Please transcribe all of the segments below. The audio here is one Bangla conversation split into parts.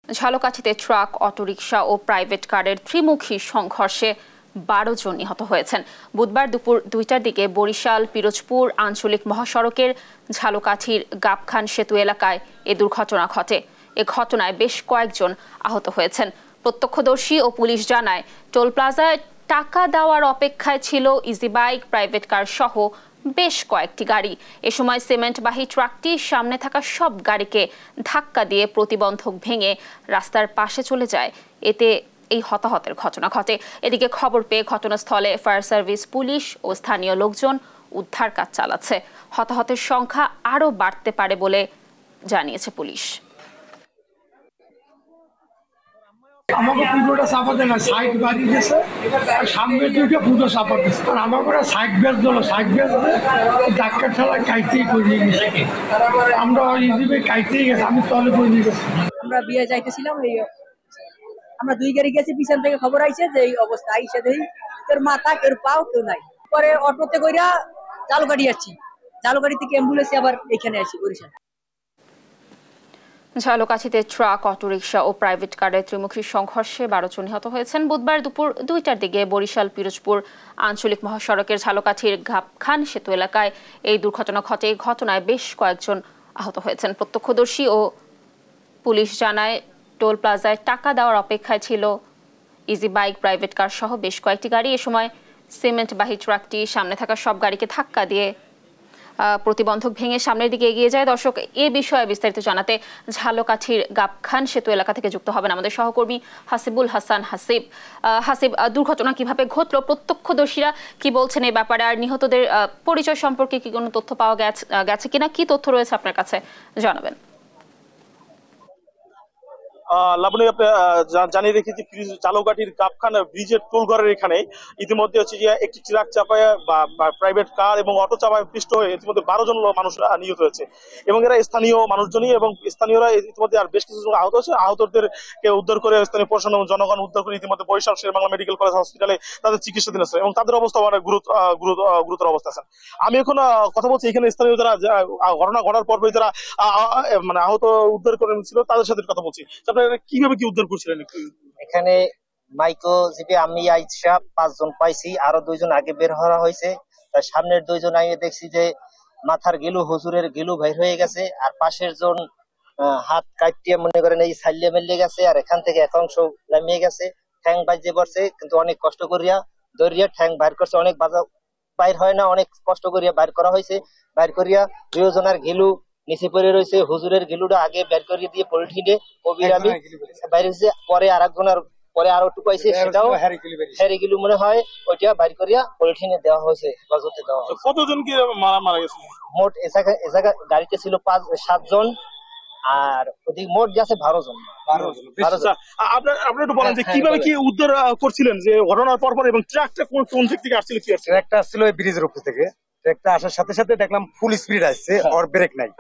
ঝালকাঠিতে ট্রাক, অটোরিকশা ও প্রাইভেট কারের ত্রিমুখী সংঘর্ষে 12 জন নিহত হয়েছেন। বুধবার দুপুর 2টার দিকে বরিশাল পিরোজপুর আঞ্চলিক মহাসড়কের ঝালকাঠির গাবখান সেতু এলাকায় এ দুর্ঘটনা ঘটে। এ ঘটনায় বেশ কয়েকজন আহত হয়েছেন। প্রত্যক্ষদর্শী ও পুলিশ জানায়, টোল প্লাজায় টাকা দেওয়ার অপেক্ষায় ছিল ইজি বাইক, প্রাইভেট কার সহ বেশ কয়েকটি গাড়ি। এ সময় সিমেন্টবাহী ট্রাকটি সামনে থাকা সব গাড়িকে ধাক্কা দিয়ে প্রতিবন্ধক ভেঙে রাস্তার পাশে চলে যায়। এতে এই হতাহতের ঘটনা ঘটে। এদিকে খবর পেয়ে ঘটনাস্থলে ফায়ার সার্ভিস, পুলিশ ও স্থানীয় লোকজন উদ্ধার কাজ চালাচ্ছে। হতাহতের সংখ্যা আরও বাড়তে পারে বলে জানিয়েছে পুলিশ। আমাকে পুরোটা চাপাতে না, সাইড বাড়ি গেছে, সামনে দুটো পুরো চাপা দিচ্ছে। আর আমাকে সাইড বেস দিল, সাইড বেস ধাক্কা ঠেলা কাইতেই করিয়ে গেছে। আমরা ইজিবে কাইতেই গেছে, আমি তলে করিয়ে গেছি। আমরা বিয়ে যাইতেছিলাম, এই আমরা 2 গাড়ি গেছি, পিছন থেকে খবর আইছে যে এই অবস্থা। আইসে দেখি কেউ মাথা, কেউ পাও, কেউ নাই। পরে অটোতে কইরা ঝালকাঠি আসছি, ঝালকাঠি থেকে অ্যাম্বুলেন্সে আবার এখানে আসি বরিশাল। ঝালকাঠিতে ট্রাক, অটোরিকশা ও প্রাইভেট কারের ত্রিমুখী সংঘর্ষে 12 জন নিহত হয়েছেন। বুধবার দুপুর 2টার দিকে বরিশাল পিরোজপুর আঞ্চলিক মহাসড়কের ঝালকাঠির গাবখান সেতু এলাকায় এই দুর্ঘটনা ঘটে। এই ঘটনায় বেশ কয়েকজন আহত হয়েছেন। প্রত্যক্ষদর্শী ও পুলিশ জানায়, টোল প্লাজায় টাকা দেওয়ার অপেক্ষায় ছিল ইজি বাইক, প্রাইভেট কার সহ বেশ কয়েকটি গাড়ি। এ সময় সিমেন্টবাহী ট্রাকটি সামনে থাকা সব গাড়িকে ধাক্কা দিয়ে প্রতিবন্ধক ভেঙে সামনের দিকে এগিয়ে যায়। দর্শক, এ বিষয়ে বিস্তারিত জানাতে ঝালকাঠির গাবখান সেতু এলাকা থেকে যুক্ত হবেন আমাদের সহকর্মী হাসিবুল হাসান। হাসিব, দুর্ঘটনা কিভাবে ঘটলো, প্রত্যক্ষদর্শীরা কি বলছেন এই ব্যাপারে, আর নিহতদের পরিচয় সম্পর্কে কি কোনো তথ্য পাওয়া গেছে কিনা, কি তথ্য রয়েছে আপনার কাছে জানাবেন। লাবণী, জানিয়ে রেখেছি ঝালকাঠির গাবখান ব্রিজের টোলঘরের এখানে ইতিমধ্যে হচ্ছে যে একটি ট্রাক চাপায় বা প্রাইভেট কার এবং অটো চাপায় পৃষ্ঠ হয়ে ইতিমধ্যে 12 জন মানুষ নিহত হয়েছে এবং এরা স্থানীয় মানুষজনই, এবং স্থানীয়রা ইতিমধ্যে আর বেশ কিছু জন আহত হয়েছে। আহতদেরকে উদ্ধার করে স্থানীয় প্রশাসন এবং জনগণ উদ্ধার করে ইতিমধ্যে বরিশাল শেরেবাংলা মেডিকেল কলেজ হসপিটালে তাদের চিকিৎসা দিন আছে এবং তাদের অবস্থা অনেক গুরুতর অবস্থা আছে। আমি এখন কথা বলছি এখানে স্থানীয় যারা ঘটনা ঘটার পর্বে যারা মানে আহত উদ্ধার করে ছিল তাদের সাথে কথা বলছি। কিভাবে কি উদ্ধার করছিলেন? এখানে মাইক্রো জিপে আমি আইসা 5 জন পাইছি, আরো 2 জন আগে বের হওয়া হয়েছে। তার সামনের 2 জন আগে দেখছি যে মাথার গেলু, হুজুরের গেলু বাইর হয়ে গেছে, আর পাশের জন হাত কাটিয়ে মনে করেন এই সাইলে মেলে গেছে, আর এখান থেকে এক অংশ নামিয়ে গেছে, ঠ্যাং বাজে পড়ছে, কিন্তু অনেক কষ্ট করিয়া দরিয়া ঠ্যাং বাইর করছে, অনেক বাজা বাইর হয় না, অনেক কষ্ট করিয়া বাইর করা হয়েছে। বাইর করিয়া 2 জনের গেলু নিচে পড়ে রয়েছে, হুজুরের গেলুটা আগে বের করিয়ে দিয়ে পলিথিনে কবির আমি বাইরে হয়েছে, পরে আরেকজনের পরে আরো টুকু পাইছে, সেটাও হ্যারি গেলু মনে হয়, ওইটা বাইর করিয়া পলিথিনে দেওয়া হয়েছে, হেফাজতে দেওয়া হয়েছে। কতজন কি মারা গেছে? মোট এ জায়গা গাড়িতে ছিল 7 জন, আর ওদিকে মোট গেছে 12 জন। আপনারা একটু বলেন যে কিভাবে কি উদ্ধার করছিলেন যে ঘটনার পর, এবং ট্রাকটা কোন দিক থেকে আসছিল? কি আসছিল? ট্রাকটা আসছিল ওই ব্রিজের উপর থেকে। ট্রাকটা আসার সাথে সাথে দেখলাম ফুল স্পিড আসছে, ওর ব্রেক নাই।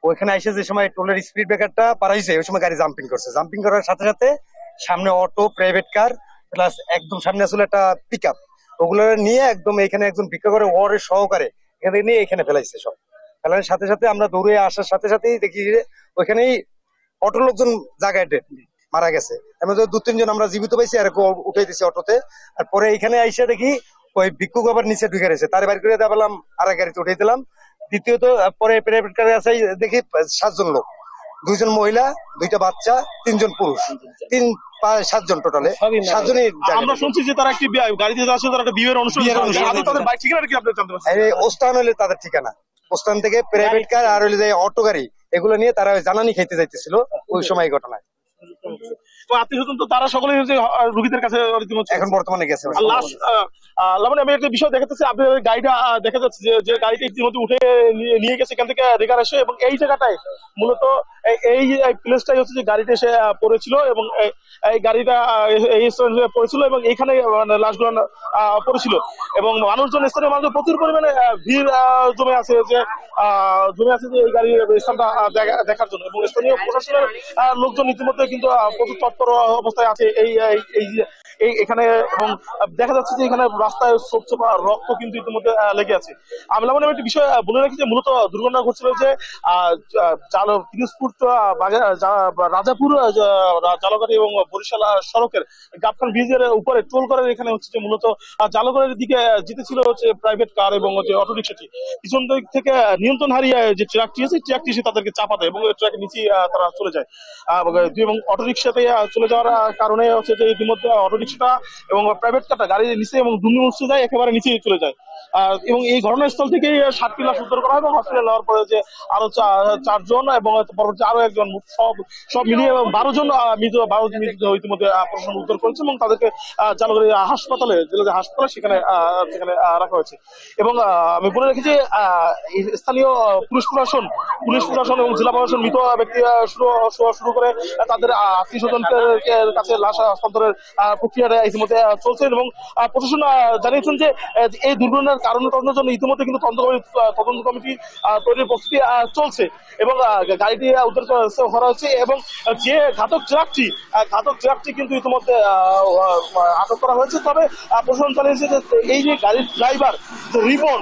ওইখানে এসে যে সময় টোলের স্পিড ব্রেকারটা পারাইছে, ওই সময় গাড়ি জাম্পিং করছে। জাম্পিং করার সাথে সাথে সামনে অটো, প্রাইভেট কার, প্লাস একদম সামনে আসলে একটা পিক আপ, ওগুলো নিয়ে একদম এখানে একজন ভিক্ষা করে ওরে সহকারে এখানে নিয়ে এখানে ফেলাইছে। সব ফেলানোর সাথে সাথে আমরা দৌড়ে আসার সাথে সাথেই দেখি ওইখানেই অটোর লোকজন জায়গায় ডেড মারা গেছে। আমি 2-3 জন আমরা জীবিত পাইছি, আর উঠাই দিছি অটোতে। আর পরে এখানে আইসা দেখি ওই ভিক্ষুক আবার নিচে ঢুকে গেছে, তার বাইর করে দেওয়ালাম, আর এক গাড়িতে উঠাই দিলাম। দ্বিতীয়ত পরে প্রাইভেট কারে আছে দেখি 7 জন লোক, 2 জন মহিলা, 2টা বাচ্চা, 3 জন পুরুষ, 7 জন টোটালে। 7 জনই আমরা শুনছি যে তারা একটি গাড়িতে আসছে, তারা একটা বিয়ের অনুষ্ঠান, তাদের বাইক ঠিকানা কি আপনি জানতে পারছেন? ওস্তান হলে তাদের ঠিকানা, ওস্তান থেকে প্রাইভেট কার আর হলে অটো গাড়ি, এগুলো নিয়ে তারা জানানি খাইতে যাইতেছিল ওই সময় ঘটনায়। আত্মীয়স্বজন তো তারা সকলেই রোগীদের কাছে এখন বর্তমানে গেছে। লাবণী, আমি একটা বিষয় দেখাতেছি, আপনার গাড়িটা দেখা যাচ্ছে যে গাড়িটা ইতিমধ্যে উঠে নিয়ে গেছে এখান থেকে রেগার এসে, এবং এই জায়গাটায় মূলত এই প্লেসটাই হচ্ছে যে গাড়িটা এসে পড়েছিল, এবং এই গাড়িটা এই স্থানে পড়েছিল, এবং এইখানে লাশগুলো পড়েছিল, এবং মানুষজন, স্থানীয় মানুষজন প্রচুর পরিমাণে ভিড় জমে আছে যে এই গাড়ির স্থানটা দেখার জন্য, এবং স্থানীয় প্রশাসনের লোকজন ইতিমধ্যে কিন্তু প্রচুর তৎপর অবস্থায় আছে এই এই এই এখানে, এবং দেখা যাচ্ছে যে এখানে রাস্তায় রক্ত কিন্তু ইতিমধ্যে লেগে আছে। আমি একটি বিষয় বলে রাখি যে মূলত দুর্ঘটনা ঘটছিল যে পিরোজপুর রাজাপুর জালকাঠি এবং বরিশাল সড়কের গাবখান ব্রিজের উপরে টোল করার এখানে হচ্ছে যে মূলত জালকাঠির দিকে যেতেছিল হচ্ছে প্রাইভেট কার এবং অটোরিকশাটি, পিছন দিক থেকে নিয়ন্ত্রণ হারিয়ে যে ট্রাকটি আছে ট্রাকটি এসে তাদেরকে চাপা দেয় এবং ট্রাকের নিচে তারা চলে যায় এবং অটোরিকশাতে চলে যাওয়ার কারণে হচ্ছে যে ইতিমধ্যে অটোরিকশাটা এবং প্রাইভেট কারটা গাড়ির নিচে এবং দুর্নি মুছে যায়, একেবারে নিচে চলে যায়। এবং এই ঘটনাস্থল থেকে 7টি লাশ উদ্ধার করা হয় এবং হসপিটালে নেওয়ার পরে যে আরো 4 জন এবং পরবর্তী আরো একজন, সব মিলিয়ে 12 জন মৃতদেহ ইতিমধ্যে প্রশাসন উদ্ধার করেছে এবং তাদেরকে জালকাঠি হাসপাতালে সেখানে রাখা হয়েছে। এবং আমি বলে রেখেছি স্থানীয় পুলিশ প্রশাসন এবং জেলা প্রশাসন মৃত ব্যক্তি শুরু করে তাদের আত্মীয় স্বজনদের কাছে লাশ হস্তান্তরের প্রক্রিয়াটা ইতিমধ্যে চলছে এবং প্রশাসন জানিয়েছেন যে এই দুর্ঘটনার কারণ তদন্তের জন্য ইতিমধ্যে কিন্তু তদন্ত কমিটি তৈরির প্রস্তুতি চলছে এবং গাড়িটি উদ্ধার করা হয়েছে এবং যে ঘাতক ট্রাকটি কিন্তু ইতিমধ্যে আটক করা হয়েছে। তবে প্রশাসন জানিয়েছে যে এই যে গাড়ির ড্রাইভার রিপন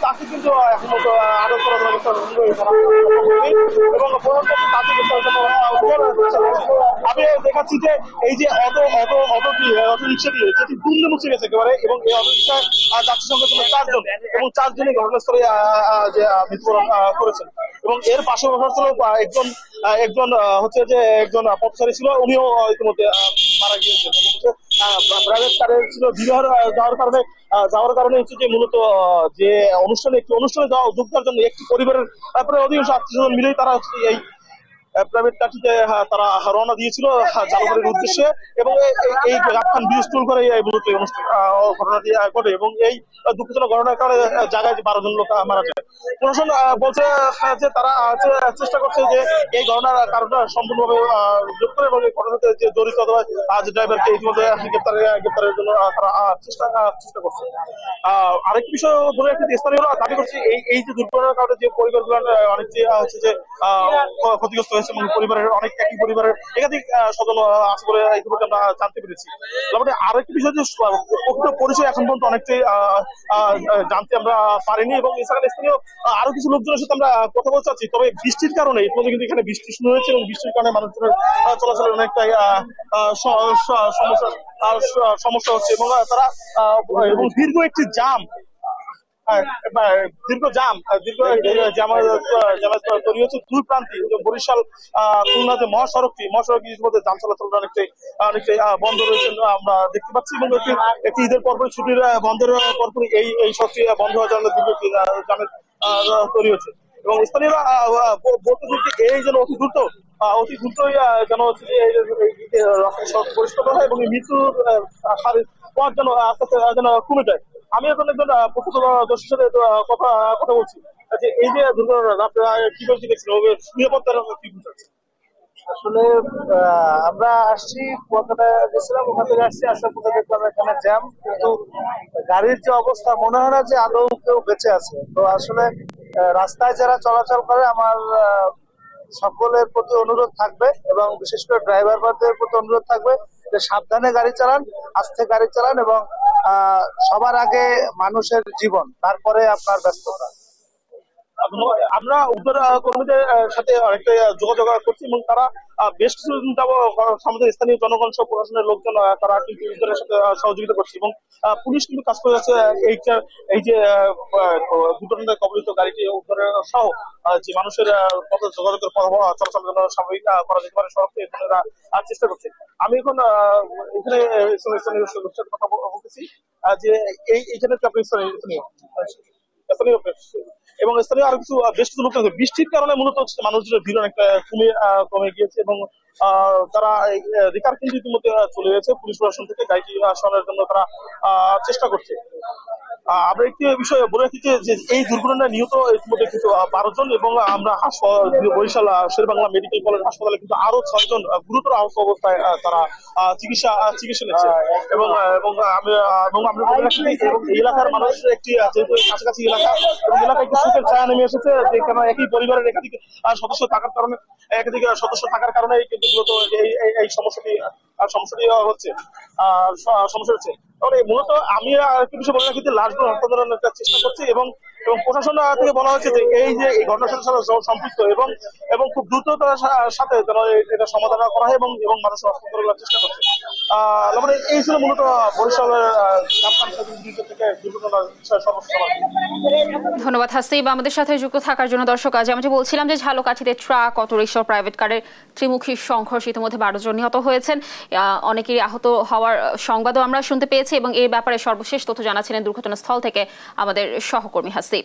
তাকে কিন্তু এখন আটক করা এবং আমি দেখাচ্ছি যে এই যে অটো রিক্সাটি যেটি দুর্নি মুছে গেছে একেবারে এবং এই অটো রিক্সায় যাত্রী সংখ্যা ছিল 4 জন এবং 4 জনই ঘটনাস্থলে মৃত্যুবরণ করেছেন এবং এর পাশে একজন হচ্ছে যে একজন পথচারী ছিল, উনিও ইতিমধ্যে মারা গিয়েছেন। প্রাইভেট কারে ছিল যাওয়ার কারণে হচ্ছে যে মূলত যে একটি অনুষ্ঠানে যোগ দেওয়ার জন্য একটি পরিবারের প্রায় অধিকাংশ আত্মীয়স্বজন মিলেই তারা হচ্ছে এই প্রাইভেট কারটিতে তারা রওনা দিয়েছিল জালকাঠির উদ্দেশ্যে এবং এই গাবখান ব্রিজ টোল করে মূলত এই ঘটনাটি ঘটে এবং এই দুঃখজনক ঘটনার কারণে জায়গায় 12 জন লোক মারা যায়। প্রশাসন বলছে যে তারা চেষ্টা করছে যে এই ঘটনার কারণটা সম্পূর্ণভাবে যোগ করে এবং এই ঘটনাতে যে জড়িত অথবা ড্রাইভারকে ইতিমধ্যে গ্রেপ্তারের জন্য তারা চেষ্টা করছে। আরেকটি বিষয় বলে একটি স্থানীয়রা দাবি করছে এই যে দুর্ঘটনার কারণে যে পরিবারগুলো অনেকটি হচ্ছে যে ক্ষতিগ্রস্ত হয়েছে এবং একই পরিবারের একাধিক স্বজন আছে বলে ইতিমধ্যে আমরা জানতে পেরেছি। আরেকটি বিষয় যে প্রকৃত পরিচয় এখন পর্যন্ত অনেকটাই জানতে আমরা পারিনি এবং এছাড়া স্থানীয় আরো কিছু লোকজনের সাথে আমরা কথা বলতে চাচ্ছি। তবে বৃষ্টির কারণে ইতিমধ্যে কিন্তু এখানে বৃষ্টি শুরু হয়েছে এবং বৃষ্টির কারণে মানুষজনের চলাচলের অনেকটাই সমস্যা হচ্ছে এবং তারা এবং দীর্ঘ একটি জাম তৈরি হচ্ছে দুই প্রান্তে বরিশাল খুলনা যে মহাসড়কটি ইতিমধ্যে যান চলাচল অনেকটাই বন্ধ রয়েছে আমরা দেখতে পাচ্ছি এবং একটি ঈদের পরপরই ছুটির বন্ধের পরপরই এই সড়কটি বন্ধ হওয়ার জন্য দীর্ঘ একটি জামের তৈরি হচ্ছে এবং স্থানীয়রা বলতে চাইছে এই যেন অতি দ্রুতই যেন হচ্ছে যে রাস্তা পরিষ্কার হয় এবং মৃত্যুর হারের পথ যেন আস্তে আস্তে যেন কমে যায়। আমি এখন একজন প্রত্যক্ষদর্শীর সাথে কথা বলছি যে এই যে দুর্ঘটনা আপনারা কি বলতে গেছিল নিরাপত্তার কি বুঝাচ্ছে? আসলে আমরা আসছি কলকাতা গেছিলাম, ওখান থেকে আসছি, আসার পথে দেখলাম এখানে জ্যাম, কিন্তু গাড়ির যে অবস্থা মনে হয় না যে আদৌ কেউ বেঁচে আছে। তো আসলে রাস্তায় যারা চলাচল করে আমার সকলের প্রতি অনুরোধ থাকবে এবং বিশেষ করে ড্রাইভারদের প্রতি অনুরোধ থাকবে যে সাবধানে গাড়ি চালান, আস্তে গাড়ি চালান এবং সবার আগে মানুষের জীবন, তারপরে আপনার ব্যস্ততা। আমরা উদ্ধার কর্মীদের সাথে অনেকটা যোগাযোগ করছি এবং তারা বেশ কিছুদিন আমাদের স্থানীয় জনগণ সহ প্রশাসনের লোকজন তারা কিন্তু উদ্ধারের সাথে সহযোগিতা করছে এবং পুলিশ কিন্তু কাজ করে যাচ্ছে এই যে দুর্ঘটনায় কবলিত গাড়িটি উদ্ধারের সহ যে মানুষের পথ যোগাযোগের চলাচল জন্য স্বাভাবিক করা যেতে পারে সড়কটি এরা চেষ্টা করছে। আমি এখন এখানে কথা বলতেছি যে এইখানে আপনি স্থানীয় এবং স্থানীয় আরো কিছু বেশ কিছু লোক আছে। বৃষ্টির কারণে মূলত হচ্ছে মানুষজনের ভিড় অনেকটা কমে গিয়েছে এবং তারা রিকার কিন্তু ইতিমধ্যে চলে গেছে পুলিশ প্রশাসন থেকে গাড়িটি সরানোর জন্য তারা চেষ্টা করছে। আমরা একটি বিষয় বলে রাখি যে এই দুর্ঘটনায় নিহত ইতিমধ্যে কিছু 12 জন এবং আমরা বরিশাল শেরেবাংলা মেডিকেল কলেজ হাসপাতালে কিন্তু আরো 6 জন গুরুতর আহত অবস্থায় তারা চিকিৎসা নিচ্ছে এবং আমরা বলে রাখি এবং এই এলাকার মানুষের একটি যেহেতু কাছাকাছি এলাকা এবং এলাকায় একটি সুখের ছায়া নেমে এসেছে যে কেন একই পরিবারের একাধিক সদস্য থাকার কারণে কিন্তু মূলত এই সমস্যাটি হচ্ছে সমস্যা হচ্ছে। তাহলে মূলত আমি একটু বিষয় বলে রাখি যে লাশগুলো হস্তান্তরের একটা চেষ্টা করছি এবং প্রশাসন থেকে বলা হচ্ছে যে এই যে এই ঘটনার সাথে সম্পৃক্ত এবং খুব দ্রুততার সাথে যেন এটা সমাধান করা হয় এবং মানুষ হস্তান্তর করার চেষ্টা করছে। মানে এই ছিল মূলত বরিশালের থেকে দুর্ঘটনার সমস্যা। ধন্যবাদ হাসিব আমাদের সাথে যুক্ত থাকার জন্য। দর্শক, আজ আমি বলছিলাম যে ঝালকাঠিতে ট্রাক, অটোরিকশা, প্রাইভেট কারের ত্রিমুখী সংঘর্ষ, ইতিমধ্যে 12 জন নিহত হয়েছেন, অনেকেরই আহত হওয়ার সংবাদও আমরা শুনতে পেয়েছি এবং এই ব্যাপারে সর্বশেষ তথ্য জানাচ্ছিলেন দুর্ঘটনাস্থল থেকে আমাদের সহকর্মী হাসিব।